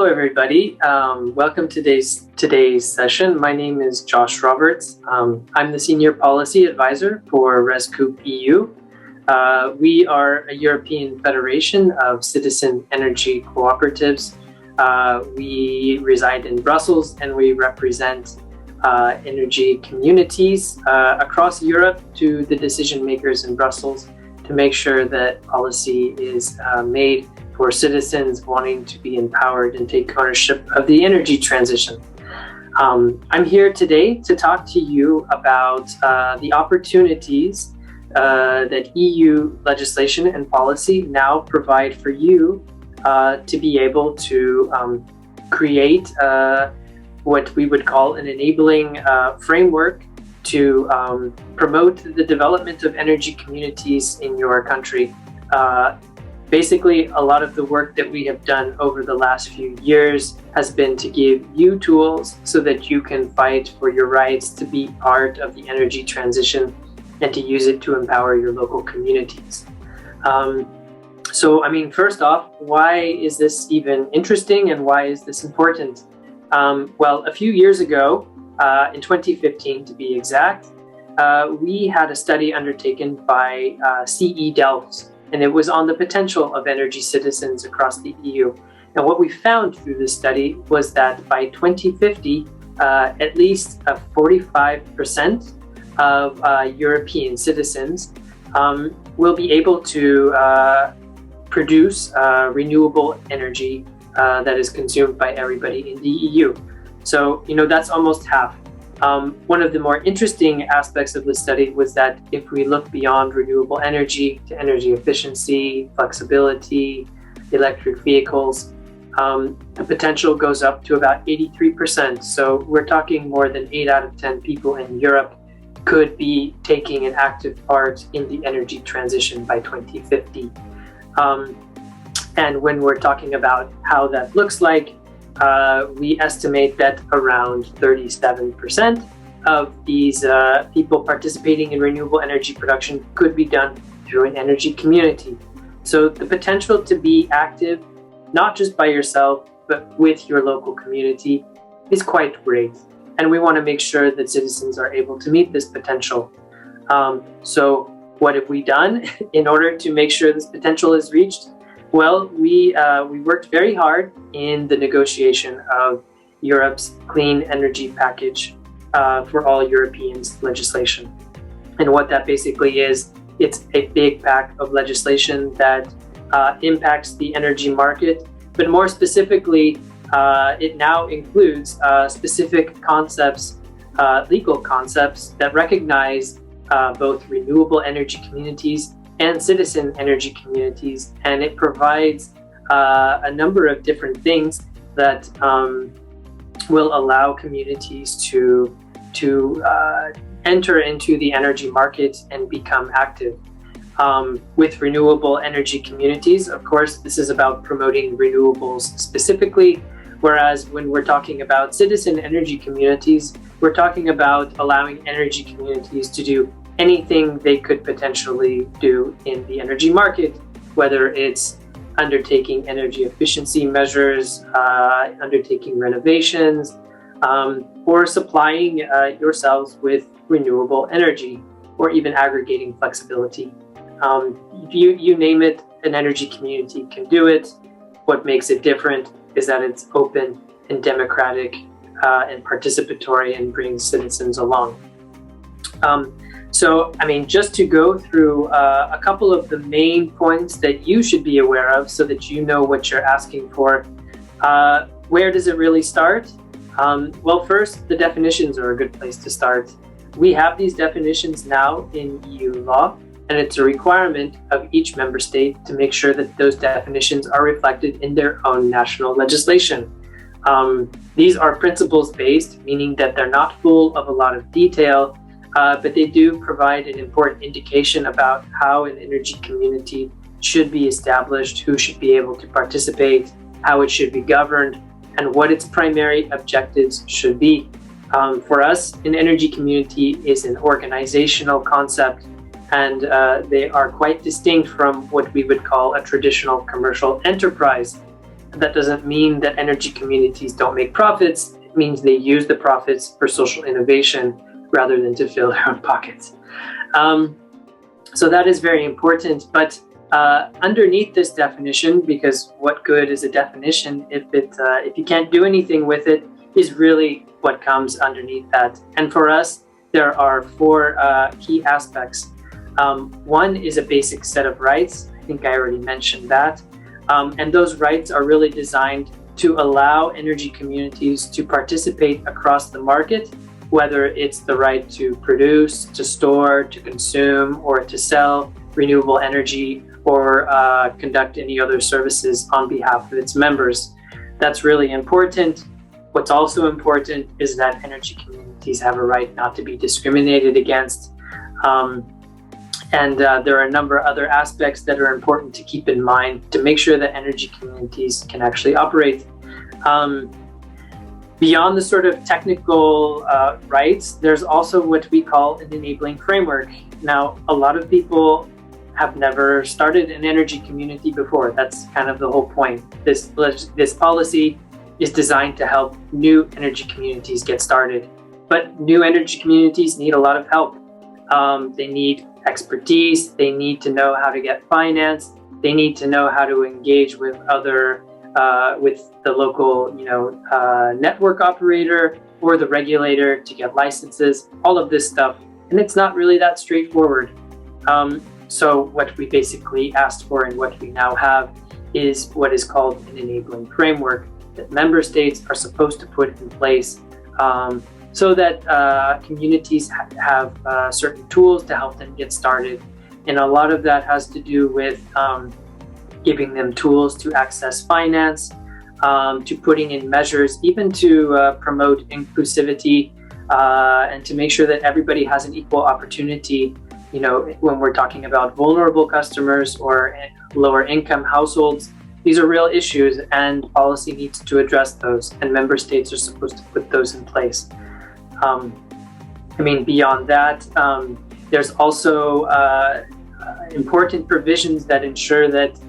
everybody. Welcome to today's session. My name is Josh Roberts. I'm the Senior Policy Advisor for REScoop EU. We are a European federation of citizen energy cooperatives. We reside in Brussels and we represent energy communities across Europe to the decision makers in Brussels to make sure that policy is made for citizens wanting to be empowered and take ownership of the energy transition. I'm here today to talk to you about the opportunities that EU legislation and policy now provide for you to be able to create what we would call an enabling framework to promote the development of energy communities in your country. Basically, a lot of the work that we have done over the last few years has been to give you tools so that you can fight for your rights to be part of the energy transition and to use it to empower your local communities. First off, why is this even interesting and why is this important? Well, a few years ago, in 2015 to be exact, we had a study undertaken by CE Delft, and it was on the potential of energy citizens across the EU. And what we found through this study was that by 2050, at least 45% of European citizens will be able to produce renewable energy that is consumed by everybody in the EU. So, that's almost half. One of the more interesting aspects of the study was that if we look beyond renewable energy to energy efficiency, flexibility, electric vehicles, the potential goes up to about 83%. So we're talking more than 8 out of 10 people in Europe could be taking an active part in the energy transition by 2050. And when we're talking about how that looks like, we estimate that around 37% of these people participating in renewable energy production could be done through an energy community. So the potential to be active, not just by yourself, but with your local community is quite great. And we want to make sure that citizens are able to meet this potential. So what have we done in order to make sure this potential is reached? Well, we worked very hard in the negotiation of Europe's clean energy package for all Europeans legislation. And what that basically is, it's a big pack of legislation that impacts the energy market, but more specifically, it now includes specific concepts, legal concepts that recognize both renewable energy communities and citizen energy communities, and it provides a number of different things that will allow communities to enter into the energy market and become active. With renewable energy communities, of course, this is about promoting renewables specifically, whereas when we're talking about citizen energy communities, we're talking about allowing energy communities to do anything they could potentially do in the energy market, whether it's undertaking energy efficiency measures, undertaking renovations, or supplying yourselves with renewable energy, or even aggregating flexibility. You name it, an energy community can do it. What makes it different is that it's open and democratic and participatory and brings citizens along. Just to go through a couple of the main points that you should be aware of so that you know what you're asking for. Where does it really start? Well, first, the definitions are a good place to start. We have these definitions now in EU law, and it's a requirement of each member state to make sure that those definitions are reflected in their own national legislation. These are principles-based, meaning that they're not full of a lot of detail, but they do provide an important indication about how an energy community should be established, who should be able to participate, how it should be governed, and what its primary objectives should be. For us, an energy community is an organizational concept, and they are quite distinct from what we would call a traditional commercial enterprise. that doesn't mean that energy communities don't make profits. It means they use the profits for social innovation rather than to fill their own pockets. So that is very important. But underneath this definition, because what good is a definition if you can't do anything with it, is really what comes underneath that. And for us, there are four key aspects. One is a basic set of rights. I think I already mentioned that. And those rights are really designed to allow energy communities to participate across the market, whether it's the right to produce, to store, to consume, or to sell renewable energy, or conduct any other services on behalf of its members. That's really important. What's also important is that energy communities have a right not to be discriminated against. And there are a number of other aspects that are important to keep in mind to make sure that energy communities can actually operate. Beyond the sort of technical rights, there's also what we call an enabling framework. Now, a lot of people have never started an energy community before. That's kind of the whole point. This policy is designed to help new energy communities get started. But new energy communities need a lot of help. They need expertise, they need to know how to get financed, they need to know how to engage with with the local network operator or the regulator to get licenses, all of this stuff. And it's not really that straightforward. So what we basically asked for and what we now have is what is called an enabling framework that member states are supposed to put in place so that communities have certain tools to help them get started. And a lot of that has to do with giving them tools to access finance, to putting in measures, even to promote inclusivity and to make sure that everybody has an equal opportunity. You know, when we're talking about vulnerable customers or lower income households, these are real issues and policy needs to address those, and member states are supposed to put those in place. Beyond that, there's also important provisions that ensure that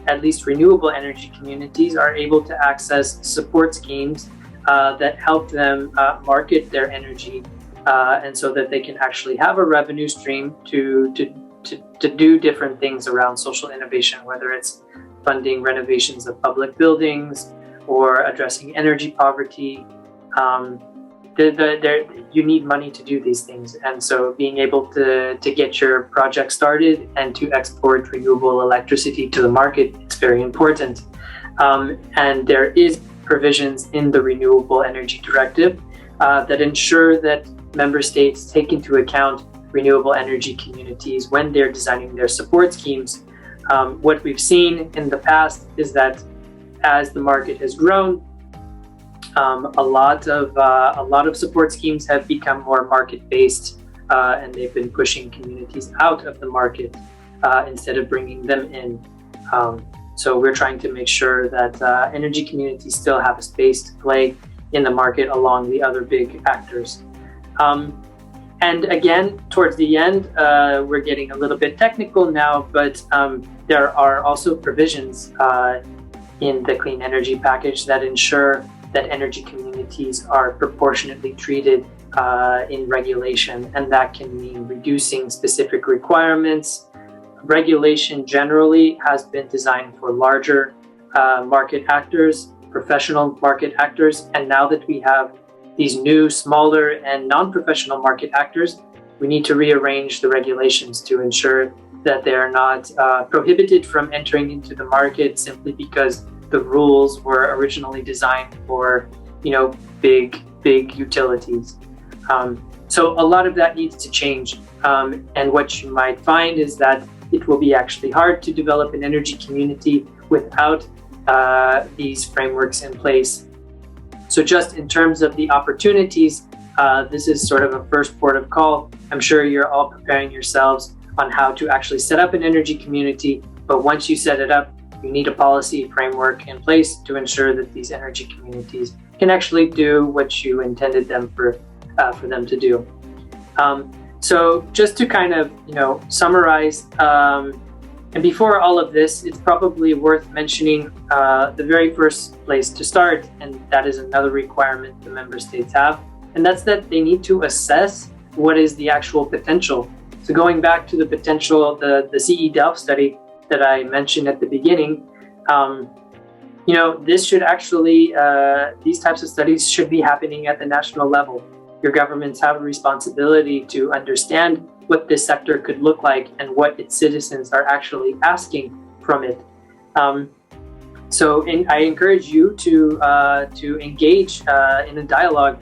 at least renewable energy communities are able to access support schemes that help them market their energy, and so that they can actually have a revenue stream to do different things around social innovation, whether it's funding renovations of public buildings or addressing energy poverty. You need money to do these things, and so being able to get your project started and to export renewable electricity to the market, it's very important. And there is provisions in the Renewable Energy Directive that ensure that member states take into account renewable energy communities when they're designing their support schemes. What we've seen in the past is that as the market has grown, a lot of support schemes have become more market-based, and they've been pushing communities out of the market instead of bringing them in. So we're trying to make sure that energy communities still have a space to play in the market along the other big actors. And again, towards the end, we're getting a little bit technical now, but there are also provisions in the clean energy package that ensure that energy communities are proportionately treated in regulation, and that can mean reducing specific requirements. Regulation generally has been designed for larger market actors, professional market actors, and now that we have these new, smaller and non-professional market actors, we need to rearrange the regulations to ensure that they are not prohibited from entering into the market simply because the rules were originally designed for, big utilities. So a lot of that needs to change. And what you might find is that it will be actually hard to develop an energy community without these frameworks in place. So just in terms of the opportunities, this is sort of a first port of call. I'm sure you're all preparing yourselves on how to actually set up an energy community. But once you set it up, you need a policy framework in place to ensure that these energy communities can actually do what you intended them for them to do. So just to kind of, summarize, And before all of this, it's probably worth mentioning the very first place to start, and that is another requirement the member states have, and that's that they need to assess what is the actual potential. So going back to the potential, the CE Delft study that I mentioned at the beginning, this should actually, these types of studies should be happening at the national level. Your governments have a responsibility to understand what this sector could look like and what its citizens are actually asking from it. I encourage you to engage in a dialogue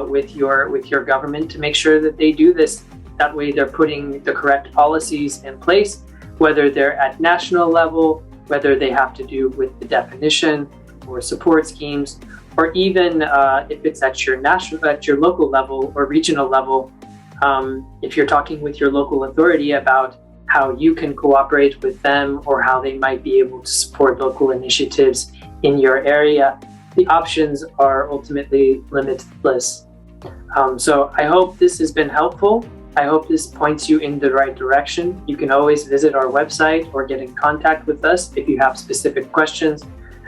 with your government to make sure that they do this. That way they're putting the correct policies in place, whether they're at national level, whether they have to do with the definition or support schemes, or even if it's at your local level or regional level, if you're talking with your local authority about how you can cooperate with them or how they might be able to support local initiatives in your area, the options are ultimately limitless. So I hope this has been helpful. I hope this points you in the right direction. You can always visit our website or get in contact with us if you have specific questions,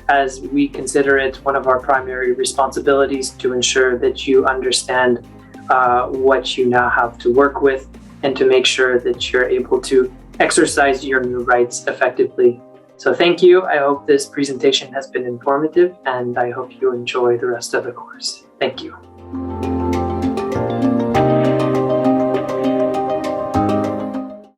as we consider it one of our primary responsibilities to ensure that you understand what you now have to work with and to make sure that you're able to exercise your new rights effectively. So thank you. I hope this presentation has been informative, and I hope you enjoy the rest of the course. Thank you.